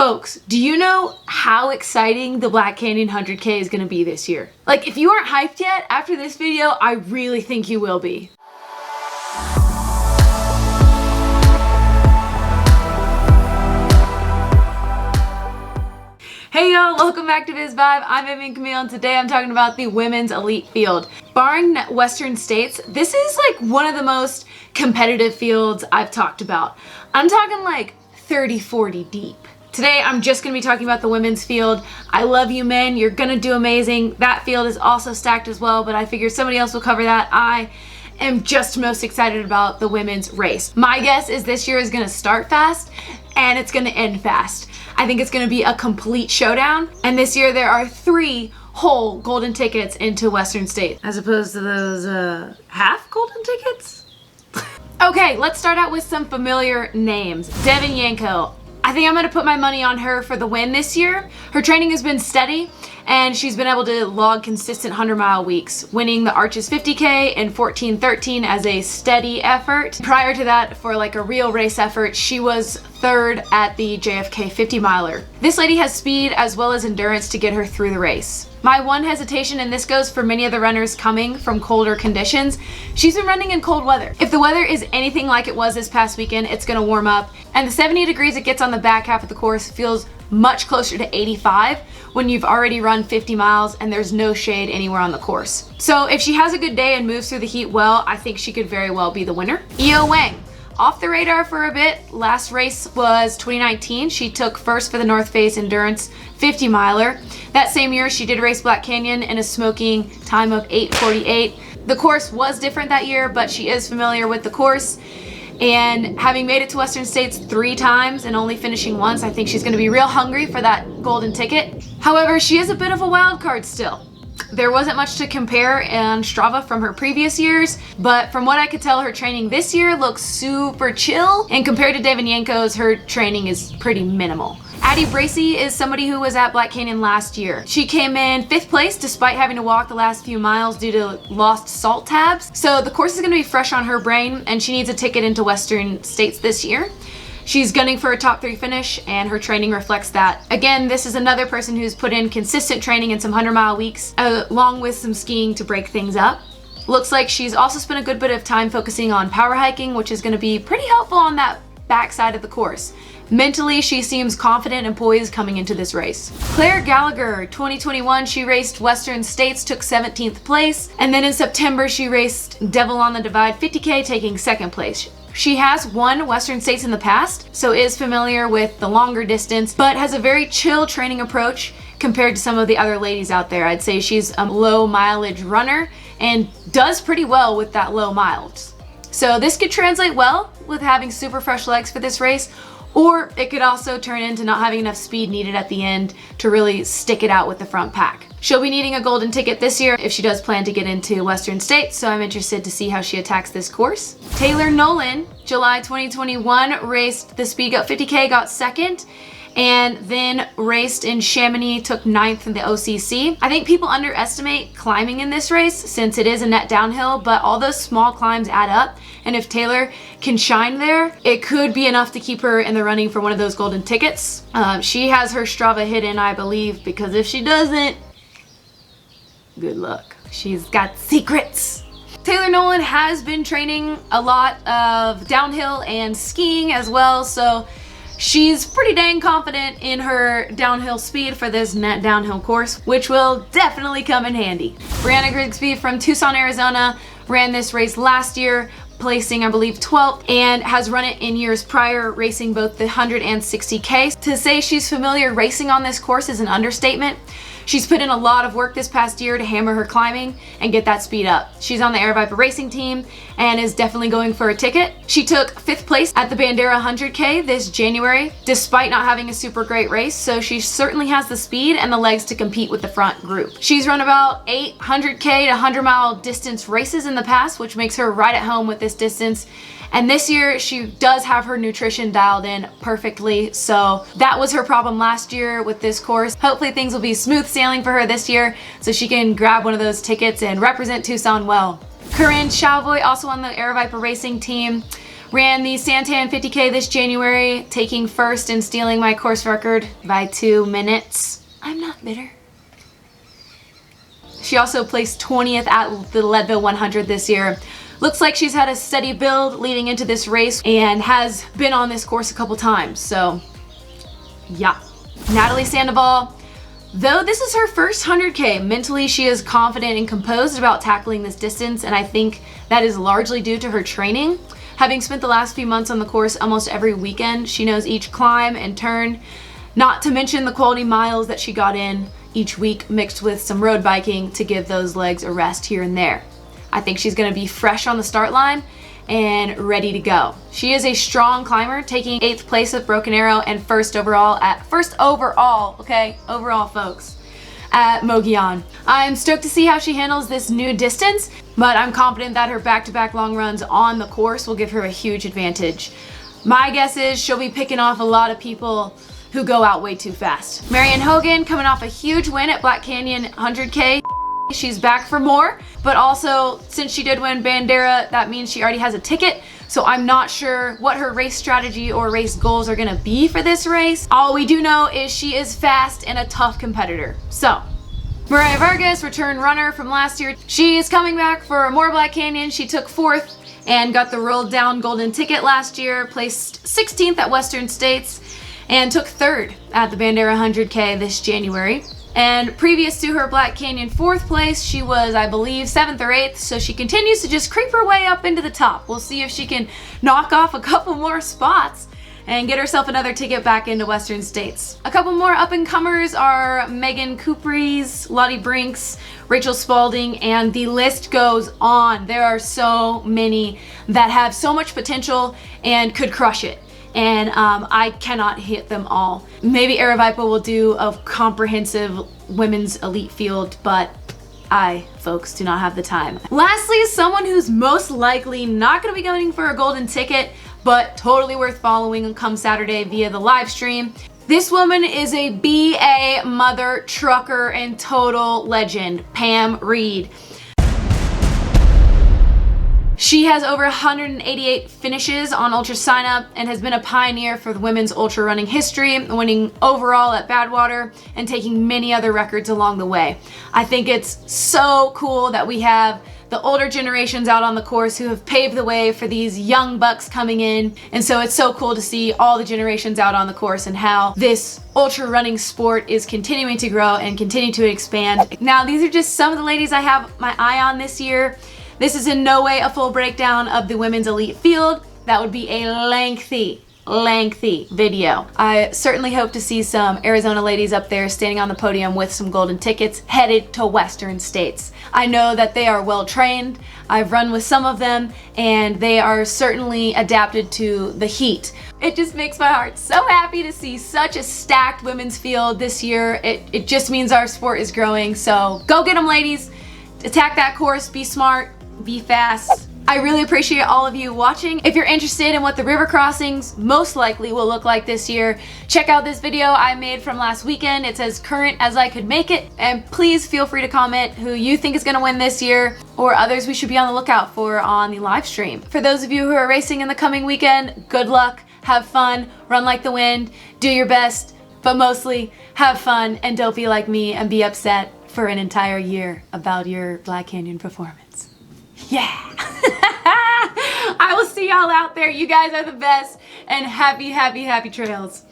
Folks, do you know how exciting the Black Canyon 100K is gonna be this year? Like, if you aren't hyped yet, after this video, I really think you will be. Hey y'all, welcome back to Biz Vibe. I'm Vivian Camille, and today I'm talking about the women's elite field. Barring Western States, this is like one of the most competitive fields I've talked about. I'm talking like 30, 40 deep. Today, I'm just gonna be talking about the women's field. I love you men, you're gonna do amazing. That field is also stacked as well, but I figured somebody else will cover that. I am just most excited about the women's race. My guess is this year is gonna start fast and it's gonna end fast. I think it's gonna be a complete showdown. And this year there are 3 whole golden tickets into Western States, as opposed to those half golden tickets. Okay, let's start out with some familiar names. Devin Yanko. I think I'm gonna put my money on her for the win this year. Her training has been steady and she's been able to log consistent 100-mile weeks, winning the Arches 50K in 14:13 as a steady effort. Prior to that, for like a real race effort, she was 3rd at the JFK 50-miler. This lady has speed as well as endurance to get her through the race. My one hesitation, and this goes for many of the runners coming from colder conditions, she's been running in cold weather. If the weather is anything like it was this past weekend, it's gonna warm up, and the 70 degrees it gets on the back half of the course feels much closer to 85 when you've already run 50 miles and there's no shade anywhere on the course. So if she has a good day and moves through the heat well, I think she could very well be the winner. Wang. Off the radar for a bit. Last race was 2019. She took first for the North Face Endurance 50-miler. That same year, she did race Black Canyon in a smoking time of 8:48. The course was different that year, but she is familiar with the course. And having made it to Western States 3 times and only finishing once, I think she's gonna be real hungry for that golden ticket. However, she is a bit of a wild card still. There wasn't much to compare on Strava from her previous years, but from what I could tell, her training this year looks super chill, and compared to Devin Yanko's, her training is pretty minimal. Addie Bracey is somebody who was at Black Canyon last year. She came in 5th place despite having to walk the last few miles due to lost salt tabs. So the course is gonna be fresh on her brain, and she needs a ticket into Western States this year. She's gunning for a top 3 finish, and her training reflects that. Again, this is another person who's put in consistent training and some 100-mile weeks, along with some skiing to break things up. Looks like she's also spent a good bit of time focusing on power hiking, which is gonna be pretty helpful on that backside of the course. Mentally, she seems confident and poised coming into this race. Gallagher, 2021, she raced Western States, took 17th place, and then in September, she raced Devil on the Divide 50K, taking 2nd place. She has won Western States in the past, so is familiar with the longer distance, but has a very chill training approach compared to some of the other ladies out there. I'd say she's a low mileage runner and does pretty well with that low miles. So this could translate well with having super fresh legs for this race, or it could also turn into not having enough speed needed at the end to really stick it out with the front pack. She'll be needing a golden ticket this year if she does plan to get into Western States, so I'm interested to see how she attacks this course. Nolan, July 2021, raced the Speed Goat 50K, got 2nd, and then raced in Chamonix, took 9th in the OCC. I think people underestimate climbing in this race since it is a net downhill, but all those small climbs add up, and if Taylor can shine there, it could be enough to keep her in the running for one of those golden tickets. She has her Strava hidden, I believe, because if she doesn't, good luck. She's got secrets. Nolan has been training a lot of downhill and skiing as well, so she's pretty dang confident in her downhill speed for this net downhill course, which will definitely come in handy. Brianna Grigsby from Tucson, Arizona, ran this race last year, placing, I believe, 12th, and has run it in years prior, racing both the 100 and 60K. To say she's familiar racing on this course is an understatement. She's put in a lot of work this past year to hammer her climbing and get that speed up. She's on the Air Viper racing team and is definitely going for a ticket. She took 5th place at the Bandera 100K this January, despite not having a super great race, so she certainly has the speed and the legs to compete with the front group. She's run about 800K to 100-mile distance races in the past, which makes her right at home with this distance. And this year, she does have her nutrition dialed in perfectly. So that was her problem last year with this course. Hopefully things will be smooth sailing for her this year so she can grab one of those tickets and represent Tucson well. Corinne Chalvoy, also on the Air Viper racing team, Ran the Santan 50K this January, taking first and stealing my course record by 2 minutes. I'm not bitter. She also placed 20th at the Leadville 100 this year. Looks like she's had a steady build leading into this race and has been on this course a couple times, so yeah. Natalie Sandoval, though this is her first 100K, mentally she is confident and composed about tackling this distance, and I think that is largely due to her training. Having spent the last few months on the course almost every weekend, she knows each climb and turn, not to mention the quality miles that she got in each week mixed with some road biking to give those legs a rest here and there. I think she's going to be fresh on the start line and ready to go. She is a strong climber, taking 8th place at Broken Arrow and first overall, folks, at Mogollon. I'm stoked to see how she handles this new distance, but I'm confident that her back-to-back long runs on the course will give her a huge advantage. My guess is she'll be picking off a lot of people who go out way too fast. Marion Hogan coming off a huge win at Black Canyon 100K. She's back for more, but also since she did win Bandera, that means she already has a ticket. So I'm not sure what her race strategy or race goals are gonna be for this race. All we do know is she is fast and a tough competitor. So, Mariah Vargas, return runner from last year. She is coming back for more Black Canyon. She took 4th and got the rolled down golden ticket last year, placed 16th at Western States, and took 3rd at the Bandera 100K this January. And previous to her Black Canyon 4th place, she was, I believe, 7th or 8th, so she continues to just creep her way up into the top. We'll see if she can knock off a couple more spots and get herself another ticket back into Western States. A couple more up-and-comers are Megan Coopreys, Lottie Brinks, Rachel Spalding, and the list goes on. There are so many that have so much potential and could crush it. And I cannot hit them all. Maybe Aravipa will do a comprehensive women's elite field, but I, folks, do not have the time. Lastly, someone who's most likely not gonna be going for a golden ticket, but totally worth following come Saturday via the live stream. This woman is a BA mother, trucker, and total legend, Pam Reed. She has over 188 finishes on Ultra Sign Up and has been a pioneer for the women's ultra running history, winning overall at Badwater and taking many other records along the way. I think it's so cool that we have the older generations out on the course who have paved the way for these young bucks coming in. And so it's so cool to see all the generations out on the course and how this ultra running sport is continuing to grow and continue to expand. Now, these are just some of the ladies I have my eye on this year. This is in no way a full breakdown of the women's elite field. That would be a lengthy video. I certainly hope to see some Arizona ladies up there standing on the podium with some golden tickets headed to Western States. I know that they are well trained. I've run with some of them and they are certainly adapted to the heat. It just makes my heart so happy to see such a stacked women's field this year. It just means our sport is growing. So go get them, ladies. Attack that course, be smart, be fast. I really appreciate all of you watching. If you're interested in what the river crossings most likely will look like this year, check out this video I made from last weekend. It's as current as I could make it. And please feel free to comment who you think is gonna win this year or others we should be on the lookout for on the live stream. For those of you who are racing in the coming weekend, good luck, have fun, run like the wind, do your best, but mostly have fun and don't be like me and be upset for an entire year about your Black Canyon performance. Yeah. I will see y'all out there. You guys are the best and happy trails.